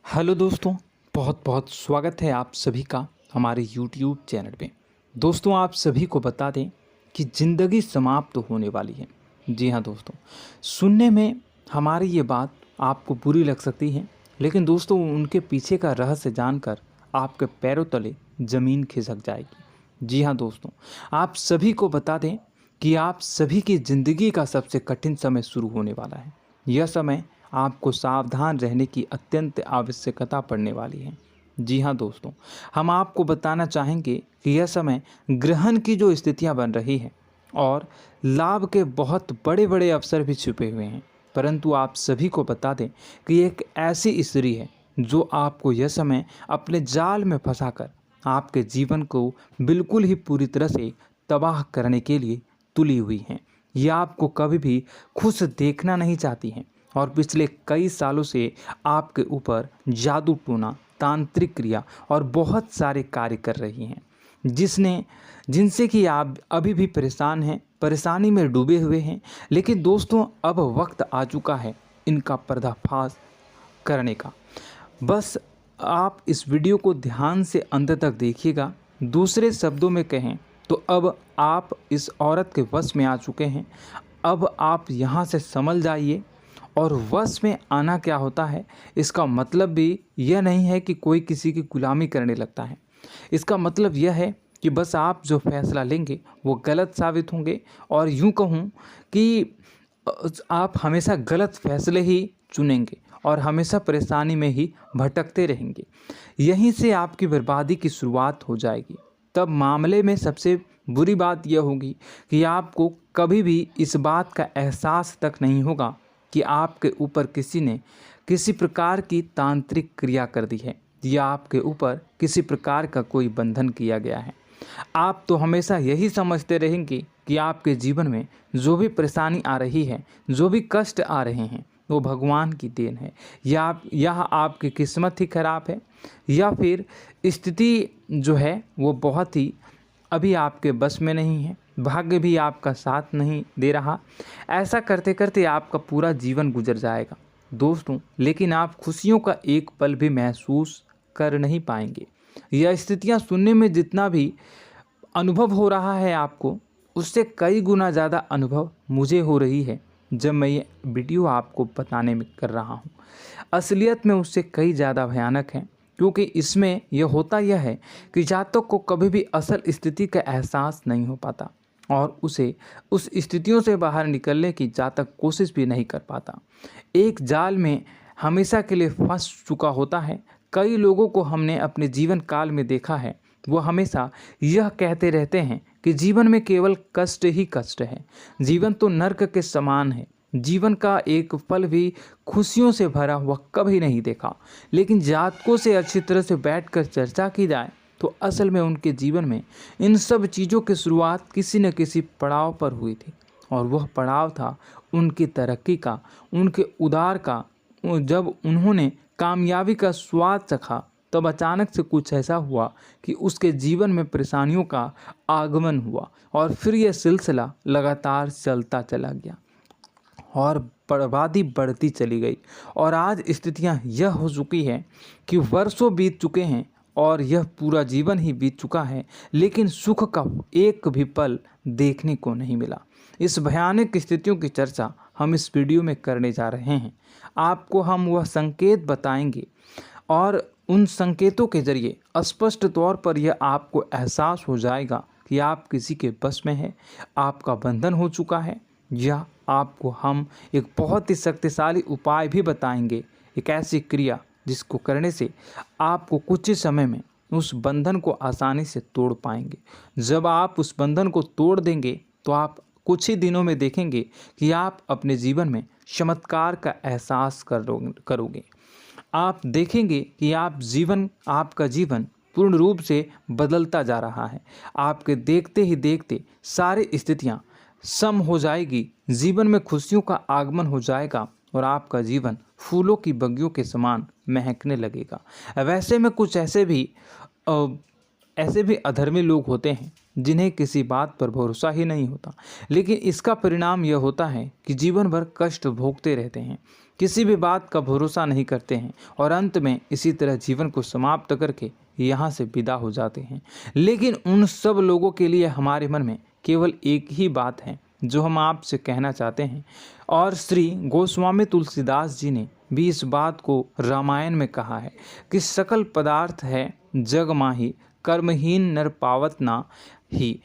Hello दोस्तों, बहुत बहुत स्वागत है आप सभी का हमारे YouTube चैनल पे। दोस्तों, आप सभी को बता दें कि ज़िंदगी समाप्त होने वाली है। जी हाँ दोस्तों, सुनने में हमारी ये बात आपको बुरी लग सकती है, लेकिन दोस्तों उनके पीछे का रहस्य जानकर आपके पैरों तले ज़मीन खिसक जाएगी। जी हाँ दोस्तों, आप सभी को बता दें कि आप सभी की ज़िंदगी का सबसे कठिन समय शुरू होने वाला है। यह समय आपको सावधान रहने की अत्यंत आवश्यकता पड़ने वाली है। जी हाँ दोस्तों, हम आपको बताना चाहेंगे कि यह समय ग्रहण की जो स्थितियां बन रही है और लाभ के बहुत बड़े बड़े अवसर भी छुपे हुए हैं। परंतु आप सभी को बता दें कि एक ऐसी स्त्री है जो आपको यह समय अपने जाल में फंसाकर आपके जीवन को बिल्कुल ही पूरी तरह से तबाह करने के लिए तुली हुई हैं। यह आपको कभी भी खुश देखना नहीं चाहती हैं और पिछले कई सालों से आपके ऊपर जादू टोना, तांत्रिक क्रिया और बहुत सारे कार्य कर रही हैं, जिनसे कि आप अभी भी परेशान हैं, परेशानी में डूबे हुए हैं। लेकिन दोस्तों, अब वक्त आ चुका है इनका पर्दाफाश करने का। बस आप इस वीडियो को ध्यान से अंत तक देखिएगा। दूसरे शब्दों में कहें तो अब आप इस औरत के वश में आ चुके हैं। अब आप यहाँ से संभल जाइए। और वश में आना क्या होता है, इसका मतलब भी यह नहीं है कि कोई किसी की गुलामी करने लगता है। इसका मतलब यह है कि बस आप जो फैसला लेंगे वो गलत साबित होंगे, और यूँ कहूँ कि आप हमेशा गलत फैसले ही चुनेंगे और हमेशा परेशानी में ही भटकते रहेंगे। यहीं से आपकी बर्बादी की शुरुआत हो जाएगी। तब मामले में सबसे बुरी बात यह होगी कि आपको कभी भी इस बात का एहसास तक नहीं होगा कि आपके ऊपर किसी ने किसी प्रकार की तांत्रिक क्रिया कर दी है या आपके ऊपर किसी प्रकार का कोई बंधन किया गया है। आप तो हमेशा यही समझते रहेंगे कि आपके जीवन में जो भी परेशानी आ रही है, जो भी कष्ट आ रहे हैं, वो भगवान की देन है, या आपकी किस्मत ही खराब है, या फिर स्थिति जो है वो बहुत ही अभी आपके बस में नहीं है, भाग्य भी आपका साथ नहीं दे रहा। ऐसा करते करते आपका पूरा जीवन गुजर जाएगा दोस्तों, लेकिन आप खुशियों का एक पल भी महसूस कर नहीं पाएंगे। यह स्थितियां सुनने में जितना भी अनुभव हो रहा है आपको, उससे कई गुना ज़्यादा अनुभव मुझे हो रही है जब मैं ये वीडियो आपको बताने में कर रहा हूँ। असलियत में उससे कई ज़्यादा भयानक है, क्योंकि इसमें यह होता यह है कि जातक को कभी भी असल स्थिति का एहसास नहीं हो पाता और उसे उस स्थितियों से बाहर निकलने की जातक कोशिश भी नहीं कर पाता। एक जाल में हमेशा के लिए फंस चुका होता है। कई लोगों को हमने अपने जीवन काल में देखा है, वो हमेशा यह कहते रहते हैं कि जीवन में केवल कष्ट ही कष्ट है, जीवन तो नर्क के समान है, जीवन का एक पल भी खुशियों से भरा हुआ कभी नहीं देखा। लेकिन जातकों से अच्छी तरह से बैठकर चर्चा की जाए तो असल में उनके जीवन में इन सब चीज़ों की शुरुआत किसी न किसी पड़ाव पर हुई थी, और वह पड़ाव था उनकी तरक्की का, उनके उदार का। जब उन्होंने कामयाबी का स्वाद चखा, तब अचानक से कुछ ऐसा हुआ कि उसके जीवन में परेशानियों का आगमन हुआ, और फिर यह सिलसिला लगातार चलता चला गया और बर्बादी बढ़ती चली गई। और आज स्थितियां यह हो चुकी है कि वर्षों बीत चुके हैं और यह पूरा जीवन ही बीत चुका है, लेकिन सुख का एक भी पल देखने को नहीं मिला। इस भयानक स्थितियों की चर्चा हम इस वीडियो में करने जा रहे हैं। आपको हम वह संकेत बताएंगे और उन संकेतों के जरिए स्पष्ट तौर पर यह आपको एहसास हो जाएगा कि आप किसी के बस में हैं, आपका बंधन हो चुका है, या आपको हम एक बहुत ही शक्तिशाली उपाय भी बताएंगे, एक ऐसी क्रिया जिसको करने से आपको कुछ ही समय में उस बंधन को आसानी से तोड़ पाएंगे। जब आप उस बंधन को तोड़ देंगे तो आप कुछ ही दिनों में देखेंगे कि आप अपने जीवन में चमत्कार का एहसास करोगे। आप देखेंगे कि आपका जीवन पूर्ण रूप से बदलता जा रहा है। आपके देखते ही देखते सारी स्थितियां सम हो जाएगी, जीवन में खुशियों का आगमन हो जाएगा और आपका जीवन फूलों की बगियों के समान महकने लगेगा। वैसे में कुछ ऐसे भी अधर्मी लोग होते हैं जिन्हें किसी बात पर भरोसा ही नहीं होता, लेकिन इसका परिणाम यह होता है कि जीवन भर कष्ट भोगते रहते हैं, किसी भी बात का भरोसा नहीं करते हैं और अंत में इसी तरह जीवन को समाप्त करके यहाँ से विदा हो जाते हैं। लेकिन उन सब लोगों के लिए हमारे मन में केवल एक ही बात है जो हम आपसे कहना चाहते हैं, और श्री गोस्वामी तुलसीदास जी ने भी इस बात को रामायण में कहा है कि सकल पदार्थ है जग माही, कर्महीन नर पावत ना ही।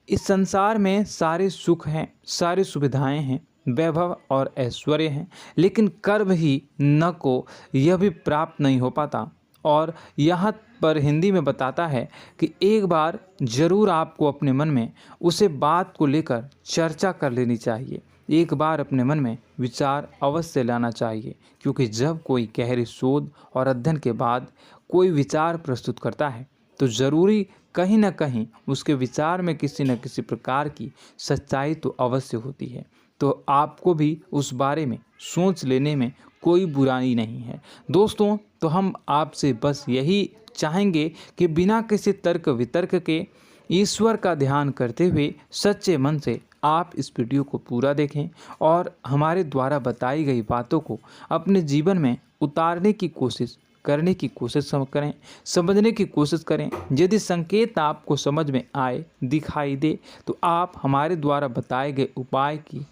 इस संसार में सारे सुख हैं, सारी सुविधाएं हैं, वैभव और ऐश्वर्य हैं, लेकिन कर्म ही न को यह भी प्राप्त नहीं हो पाता। और यहाँ पर हिंदी में बताता है कि एक बार जरूर आपको अपने मन में उसे बात को लेकर चर्चा कर लेनी चाहिए, एक बार अपने मन में विचार अवश्य लाना चाहिए, क्योंकि जब कोई गहरी शोध और अध्ययन के बाद कोई विचार प्रस्तुत करता है तो ज़रूरी कहीं ना कहीं उसके विचार में किसी न किसी प्रकार की सच्चाई तो अवश्य होती है। तो आपको भी उस बारे में सोच लेने में कोई बुराई नहीं है। दोस्तों, तो हम आपसे बस यही चाहेंगे कि बिना किसी तर्क वितर्क के ईश्वर का ध्यान करते हुए सच्चे मन से आप इस वीडियो को पूरा देखें और हमारे द्वारा बताई गई बातों को अपने जीवन में उतारने की कोशिश करने की कोशिश करें, समझने की कोशिश करें। यदि संकेत आपको समझ में आए, दिखाई दे, तो आप हमारे द्वारा बताए गए उपाय की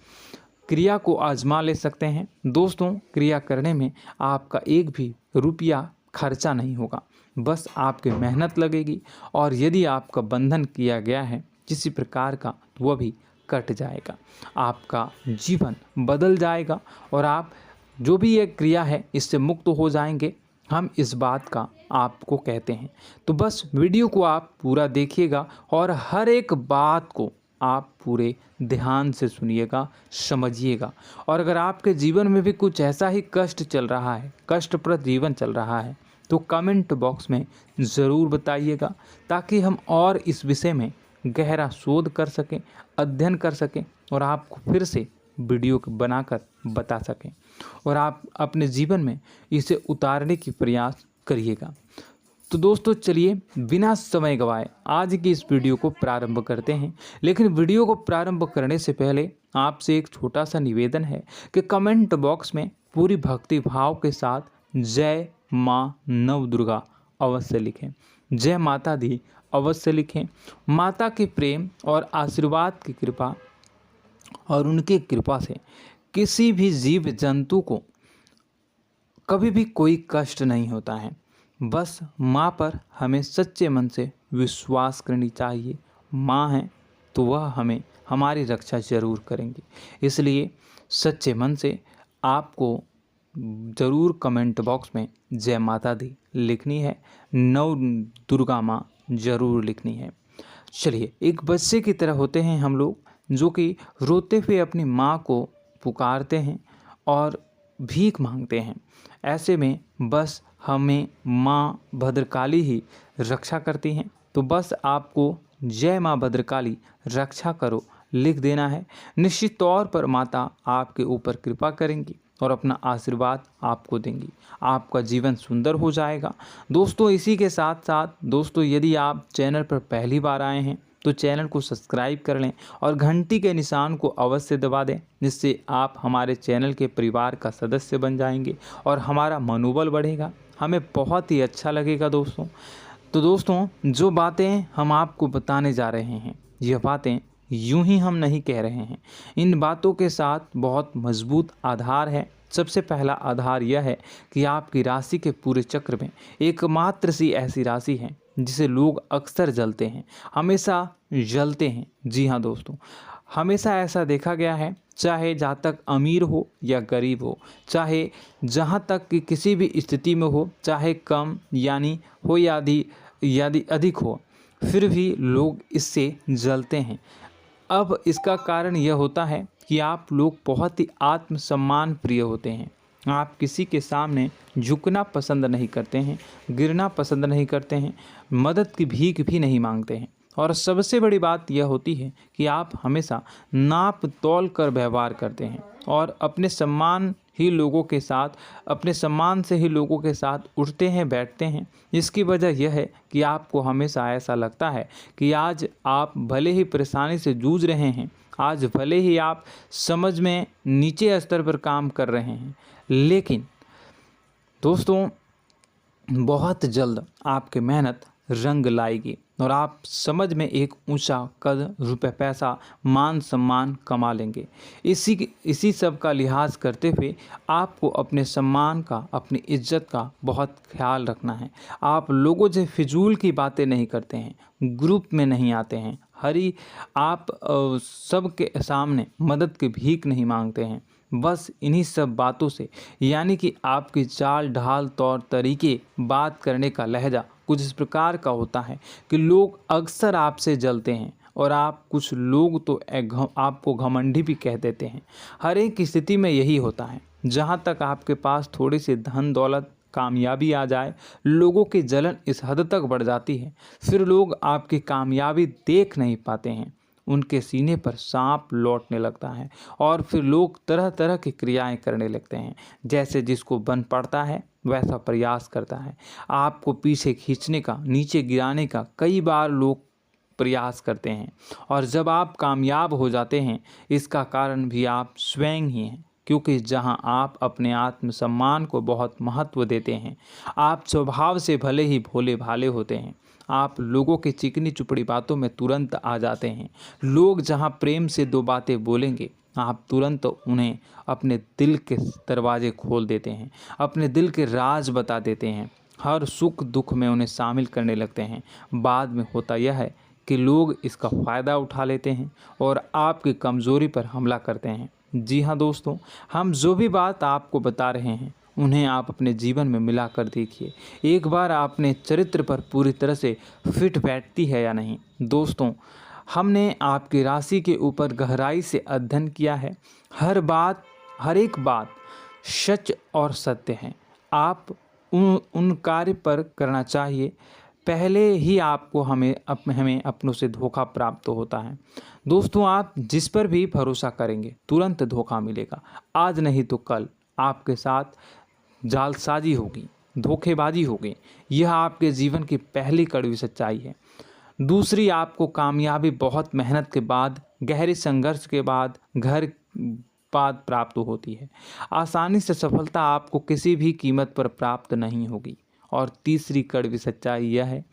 क्रिया को आजमा ले सकते हैं। दोस्तों, क्रिया करने में आपका एक भी रुपया खर्चा नहीं होगा, बस आपकी मेहनत लगेगी, और यदि आपका बंधन किया गया है किसी प्रकार का तो वह भी कट जाएगा, आपका जीवन बदल जाएगा और आप जो भी ये क्रिया है इससे मुक्त हो जाएंगे। हम इस बात का आपको कहते हैं। तो बस वीडियो को आप पूरा देखिएगा और हर एक बात को आप पूरे ध्यान से सुनिएगा, समझिएगा। और अगर आपके जीवन में भी कुछ ऐसा ही कष्ट चल रहा है, कष्टप्रद जीवन चल रहा है, तो कमेंट बॉक्स में ज़रूर बताइएगा, ताकि हम और इस विषय में गहरा शोध कर सकें, अध्ययन कर सकें और आपको फिर से वीडियो बनाकर बता सकें और आप अपने जीवन में इसे उतारने की प्रयास करिएगा। तो दोस्तों, चलिए बिना समय गवाए आज की इस वीडियो को प्रारंभ करते हैं। लेकिन वीडियो को प्रारंभ करने से पहले आपसे एक छोटा सा निवेदन है कि कमेंट बॉक्स में पूरी भक्ति भाव के साथ जय माँ नव दुर्गा अवश्य लिखें, जय माता दी अवश्य लिखें। माता के प्रेम और आशीर्वाद की कृपा और उनकी कृपा से किसी भी जीव जंतु को कभी भी कोई कष्ट नहीं होता है। बस माँ पर हमें सच्चे मन से विश्वास करनी चाहिए। माँ है तो वह हमें हमारी रक्षा जरूर करेंगी। इसलिए सच्चे मन से आपको ज़रूर कमेंट बॉक्स में जय माता दी लिखनी है, नव दुर्गा माँ ज़रूर लिखनी है। चलिए, एक बच्चे की तरह होते हैं हम लोग, जो कि रोते हुए अपनी माँ को पुकारते हैं और भीख मांगते हैं। ऐसे में बस हमें माँ भद्रकाली ही रक्षा करती हैं। तो बस आपको जय माँ भद्रकाली रक्षा करो लिख देना है। निश्चित तौर पर माता आपके ऊपर कृपा करेंगी और अपना आशीर्वाद आपको देंगी, आपका जीवन सुंदर हो जाएगा। दोस्तों, इसी के साथ साथ दोस्तों, यदि आप चैनल पर पहली बार आए हैं तो चैनल को सब्सक्राइब कर लें और घंटी के निशान को अवश्य दबा दें, जिससे आप हमारे चैनल के परिवार का सदस्य बन जाएंगे और हमारा मनोबल बढ़ेगा, हमें बहुत ही अच्छा लगेगा दोस्तों। तो दोस्तों, जो बातें हम आपको बताने जा रहे हैं, यह बातें यूं ही हम नहीं कह रहे हैं। इन बातों के साथ बहुत मजबूत आधार है। सबसे पहला आधार यह है कि आपकी राशि के पूरे चक्र में एकमात्र सी ऐसी राशि है जिसे लोग अक्सर जलते हैं, हमेशा जलते हैं। जी हाँ दोस्तों, हमेशा ऐसा देखा गया है, चाहे जहाँ तक अमीर हो या गरीब हो, चाहे जहाँ तक कि किसी भी स्थिति में हो, चाहे कम यानी हो या अधिक हो, फिर भी लोग इससे जलते हैं। अब इसका कारण यह होता है कि आप लोग बहुत ही आत्मसम्मान प्रिय होते हैं। आप किसी के सामने झुकना पसंद नहीं करते हैं, गिरना पसंद नहीं करते हैं, मदद की भीख भी नहीं मांगते हैं और सबसे बड़ी बात यह होती है कि आप हमेशा नाप तौल कर व्यवहार करते हैं और अपने सम्मान से ही लोगों के साथ उठते हैं बैठते हैं। इसकी वजह यह है कि आपको हमेशा ऐसा लगता है कि आज आप भले ही परेशानी से जूझ रहे हैं, आज भले ही आप समझ में नीचे स्तर पर काम कर रहे हैं, लेकिन दोस्तों बहुत जल्द आपकी मेहनत रंग लाएगी और आप समझ में एक ऊंचा कद, रुपए, पैसा, मान सम्मान कमा लेंगे। इसी सब का लिहाज करते हुए आपको अपने सम्मान का, अपनी इज्जत का बहुत ख्याल रखना है। आप लोगों से फिजूल की बातें नहीं करते हैं, ग्रुप में नहीं आते हैं, आप सबके सामने मदद की भीख नहीं मांगते हैं। बस इन्हीं सब बातों से, यानी कि आपकी चाल ढाल, तौर तरीके, बात करने का लहजा कुछ इस प्रकार का होता है कि लोग अक्सर आपसे जलते हैं और कुछ लोग तो आपको घमंडी भी कह देते हैं। हर एक स्थिति में यही होता है। जहाँ तक आपके पास थोड़ी सी धन दौलत, कामयाबी आ जाए, लोगों की जलन इस हद तक बढ़ जाती है, फिर लोग आपकी कामयाबी देख नहीं पाते हैं, उनके सीने पर सांप लौटने लगता है और फिर लोग तरह तरह की क्रियाएं करने लगते हैं। जैसे जिसको बन पड़ता है वैसा प्रयास करता है। आपको पीछे खींचने का, नीचे गिराने का कई बार लोग प्रयास करते हैं और जब आप कामयाब हो जाते हैं, इसका कारण भी आप स्वयं ही हैं। क्योंकि जहां आप अपने आत्मसम्मान को बहुत महत्व देते हैं, आप स्वभाव से भले ही भोले भाले होते हैं, आप लोगों की चिकनी चुपड़ी बातों में तुरंत आ जाते हैं। लोग जहां प्रेम से दो बातें बोलेंगे, आप तुरंत उन्हें अपने दिल के दरवाजे खोल देते हैं, अपने दिल के राज बता देते हैं, हर सुख दुख में उन्हें शामिल करने लगते हैं। बाद में होता यह है कि लोग इसका फ़ायदा उठा लेते हैं और आपकी कमज़ोरी पर हमला करते हैं। जी हाँ दोस्तों, हम जो भी बात आपको बता रहे हैं उन्हें आप अपने जीवन में मिला कर देखिए। एक बार आपने चरित्र पर पूरी तरह से फिट बैठती है या नहीं। दोस्तों, हमने आपकी राशि के ऊपर गहराई से अध्ययन किया है। हर एक बात सच और सत्य है। आप उन कार्य पर करना चाहिए, पहले ही आपको हमें अपनों से धोखा प्राप्त होता है। दोस्तों, आप जिस पर भी भरोसा करेंगे तुरंत धोखा मिलेगा। आज नहीं तो कल आपके साथ जालसाजी होगी, धोखेबाजी होगी। यह आपके जीवन की पहली कड़वी सच्चाई है। दूसरी, आपको कामयाबी बहुत मेहनत के बाद, गहरे संघर्ष के बाद प्राप्त होती है। आसानी से सफलता आपको किसी भी कीमत पर प्राप्त नहीं होगी। और तीसरी कड़वी सच्चाई यह है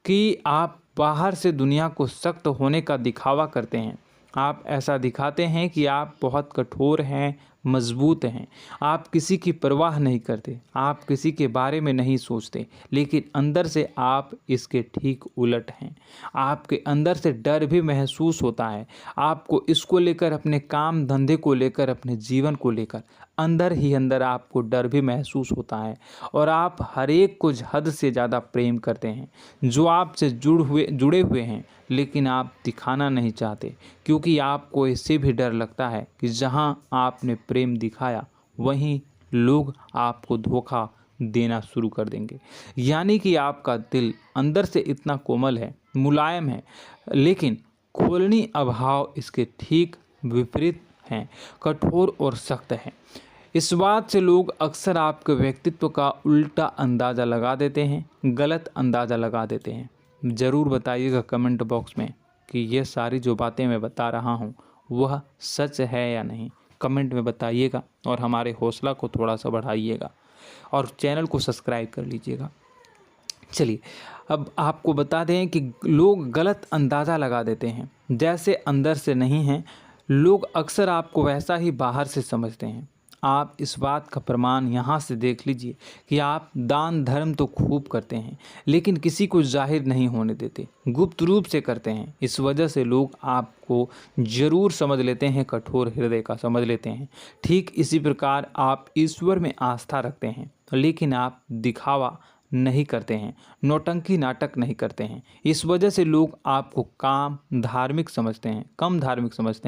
कि आप बाहर से दुनिया को सख्त होने का दिखावा करते हैं। आप ऐसा दिखाते हैं कि आप बहुत कठोर हैं, मजबूत हैं, आप किसी की परवाह नहीं करते, आप किसी के बारे में नहीं सोचते, लेकिन अंदर से आप इसके ठीक उलट हैं। आपके अंदर से डर भी महसूस होता है। आपको इसको लेकर, अपने काम धंधे को लेकर, अपने जीवन को लेकर अंदर ही अंदर आपको डर भी महसूस होता है और आप हर एक को हद से ज़्यादा प्रेम करते हैं, जो आपसे जुड़े हुए हैं, लेकिन आप दिखाना नहीं चाहते, क्योंकि आपको इससे भी डर लगता है कि जहां आपने प्रेम दिखाया वहीं लोग आपको धोखा देना शुरू कर देंगे। यानी कि आपका दिल अंदर से इतना कोमल है, मुलायम है, लेकिन खोलनी अभाव इसके ठीक विपरीत हैं, कठोर और सख्त हैं। इस बात से लोग अक्सर आपके व्यक्तित्व का उल्टा अंदाज़ा लगा देते हैं, गलत अंदाज़ा लगा देते हैं। ज़रूर बताइएगा कमेंट बॉक्स में कि ये सारी जो बातें मैं बता रहा हूँ वह सच है या नहीं। कमेंट में बताइएगा और हमारे हौसला को थोड़ा सा बढ़ाइएगा और चैनल को सब्सक्राइब कर लीजिएगा। चलिए, अब आपको बता दें कि लोग गलत अंदाज़ा लगा देते हैं। जैसे अंदर से नहीं हैं, लोग अक्सर आपको वैसा ही बाहर से समझते हैं। आप इस बात का प्रमाण यहाँ से देख लीजिए कि आप दान धर्म तो खूब करते हैं, लेकिन किसी को जाहिर नहीं होने देते, गुप्त रूप से करते हैं। इस वजह से लोग आपको ज़रूर समझ लेते हैं, कठोर हृदय का समझ लेते हैं। ठीक इसी प्रकार आप ईश्वर में आस्था रखते हैं, लेकिन आप दिखावा नहीं करते हैं, नौटंकी नाटक नहीं करते हैं। इस वजह से लोग आपको कम धार्मिक समझते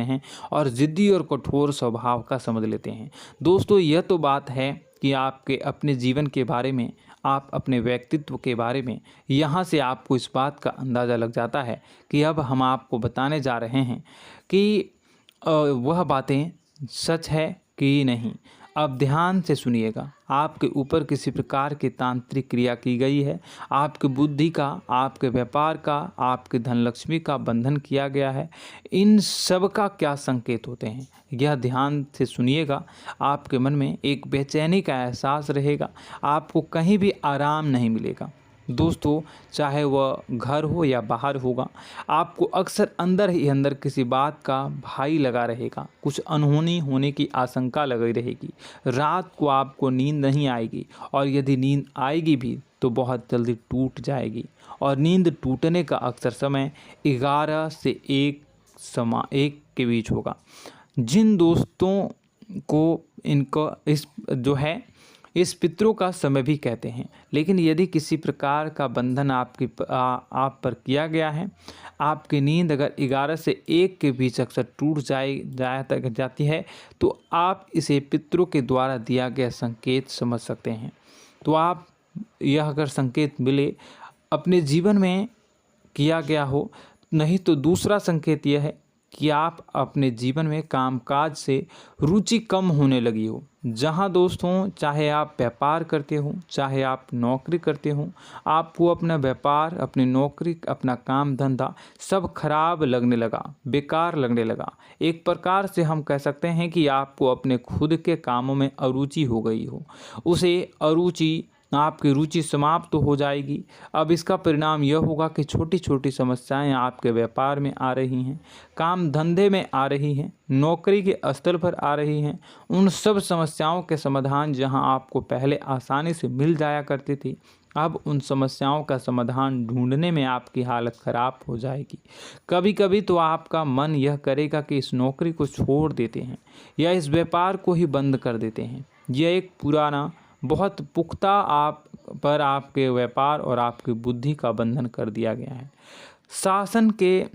हैं और ज़िद्दी और कठोर स्वभाव का समझ लेते हैं। दोस्तों, यह तो बात है कि आपके अपने जीवन के बारे में, आप अपने व्यक्तित्व के बारे में, यहाँ से आपको इस बात का अंदाज़ा लग जाता है कि अब हम आपको बताने जा रहे हैं कि वह बातें सच है कि नहीं। अब ध्यान से सुनिएगा। आपके ऊपर किसी प्रकार की तांत्रिक क्रिया की गई है, आपकी बुद्धि का, आपके व्यापार का, आपके धनलक्ष्मी का बंधन किया गया है। इन सब का क्या संकेत होते हैं, यह ध्यान से सुनिएगा। आपके मन में एक बेचैनी का एहसास रहेगा, आपको कहीं भी आराम नहीं मिलेगा। दोस्तों, चाहे वह घर हो या बाहर होगा, आपको अक्सर अंदर ही अंदर किसी बात का भय लगा रहेगा, कुछ अनहोनी होने की आशंका लगी रहेगी। रात को आपको नींद नहीं आएगी, और यदि नींद आएगी भी तो बहुत जल्दी टूट जाएगी, और नींद टूटने का अक्सर समय 11 से 1 के बीच होगा। जिन दोस्तों को इनको इस पितरों का समय भी कहते हैं। लेकिन यदि किसी प्रकार का बंधन आप पर किया गया है, आपकी नींद अगर 11 से 1 के बीच अक्सर टूट जाती है, तो आप इसे पितरों के द्वारा दिया गया संकेत समझ सकते हैं। तो आप यह अगर संकेत मिले अपने जीवन में किया गया हो, नहीं तो दूसरा संकेत यह है कि आप अपने जीवन में कामकाज से रुचि कम होने लगी हो। जहां दोस्तों, चाहे आप व्यापार करते हो, चाहे आप नौकरी करते हो, आपको अपना व्यापार, अपनी नौकरी, अपना काम धंधा सब खराब लगने लगा, बेकार लगने लगा। एक प्रकार से हम कह सकते हैं कि आपको अपने खुद के कामों में अरुचि हो गई हो। उसे अरुचि, आपकी रुचि समाप्त तो हो जाएगी। अब इसका परिणाम यह होगा कि छोटी छोटी समस्याएं आपके व्यापार में आ रही हैं, काम धंधे में आ रही हैं, नौकरी के स्तर पर आ रही हैं। उन सब समस्याओं के समाधान जहां आपको पहले आसानी से मिल जाया करती थी, अब उन समस्याओं का समाधान ढूंढने में आपकी हालत ख़राब हो जाएगी। कभी कभी तो आपका मन यह करेगा कि इस नौकरी को छोड़ देते हैं या इस व्यापार को ही बंद कर देते हैं। यह एक पुराना, बहुत पुख्ता आप पर आपके व्यापार और आपकी बुद्धि का बंधन कर दिया गया है। शासन के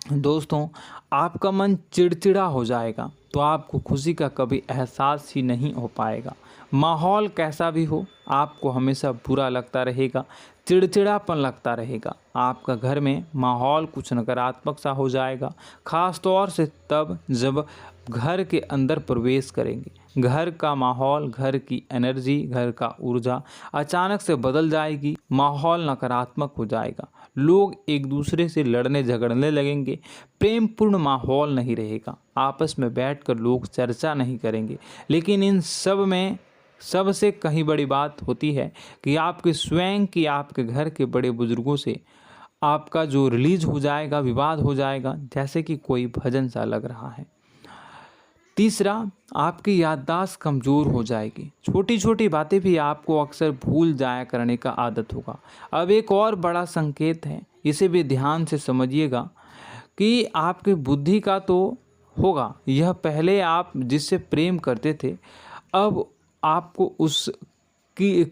दोस्तों, आपका मन चिड़चिड़ा हो जाएगा, तो आपको खुशी का कभी एहसास ही नहीं हो पाएगा। माहौल कैसा भी हो, आपको हमेशा बुरा लगता रहेगा, चिड़चिड़ापन लगता रहेगा। आपका घर में माहौल कुछ नकारात्मक सा हो जाएगा, ख़ास तौर से तब जब घर के अंदर प्रवेश करेंगे। घर का माहौल, घर की एनर्जी, घर का ऊर्जा अचानक से बदल जाएगी, माहौल नकारात्मक हो जाएगा। लोग एक दूसरे से लड़ने झगड़ने लगेंगे, प्रेमपूर्ण माहौल नहीं रहेगा, आपस में बैठकर लोग चर्चा नहीं करेंगे। लेकिन इन सब में सबसे कहीं बड़ी बात होती है कि आपके स्वयं की, आपके घर के बड़े बुजुर्गों से आपका जो रिलीज हो जाएगा, विवाद हो जाएगा, जैसे कि कोई भजन सा लग रहा है। तीसरा, आपकी याददाश्त कमज़ोर हो जाएगी, छोटी छोटी बातें भी आपको अक्सर भूल जाया करने का आदत होगा। अब एक और बड़ा संकेत है, इसे भी ध्यान से समझिएगा कि आपकी बुद्धि का तो होगा, यह पहले आप जिससे प्रेम करते थे, अब आपको उसकी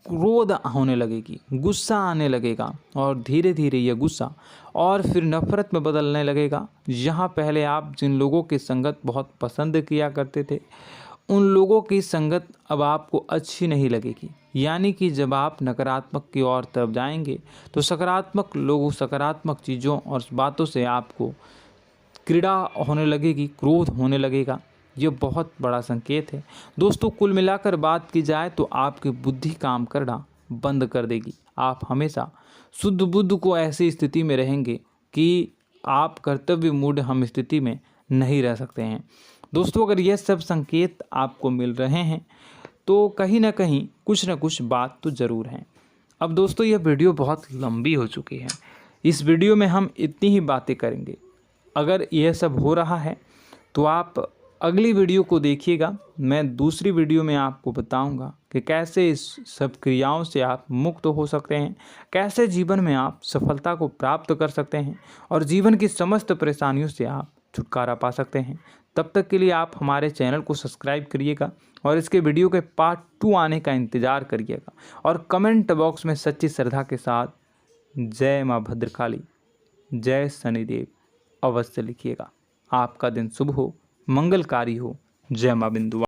क्रोध होने लगेगी, गुस्सा आने लगेगा, और धीरे धीरे यह गुस्सा और फिर नफरत में बदलने लगेगा। यहाँ पहले आप जिन लोगों की संगत बहुत पसंद किया करते थे, उन लोगों की संगत अब आपको अच्छी नहीं लगेगी। यानी कि जब आप नकारात्मक की ओर तरफ जाएंगे, तो सकारात्मक लोगों, सकारात्मक चीज़ों और बातों से आपको क्रीड़ा होने लगेगी, क्रोध होने लगेगा। ये बहुत बड़ा संकेत है दोस्तों। कुल मिलाकर बात की जाए तो आपकी बुद्धि काम करना बंद कर देगी। आप हमेशा शुद्ध बुद्ध को ऐसी स्थिति में रहेंगे कि आप कर्तव्य मूढ़ हम स्थिति में नहीं रह सकते हैं। दोस्तों, अगर यह सब संकेत आपको मिल रहे हैं तो कहीं ना कहीं कुछ ना कुछ बात तो ज़रूर है। अब दोस्तों, यह वीडियो बहुत लंबी हो चुकी है, इस वीडियो में हम इतनी ही बातें करेंगे। अगर यह सब हो रहा है तो आप अगली वीडियो को देखिएगा। मैं दूसरी वीडियो में आपको बताऊंगा कि कैसे इस सब क्रियाओं से आप मुक्त हो सकते हैं, कैसे जीवन में आप सफलता को प्राप्त कर सकते हैं और जीवन की समस्त परेशानियों से आप छुटकारा पा सकते हैं। तब तक के लिए आप हमारे चैनल को सब्सक्राइब करिएगा और इसके वीडियो के पार्ट 2 आने का इंतज़ार करिएगा। और कमेंट बॉक्स में सच्ची श्रद्धा के साथ जय माँ भद्रकाली, जय शनिदेव अवश्य लिखिएगा। आपका दिन शुभ हो, मंगलकारी हो। जय माँ बिंदु।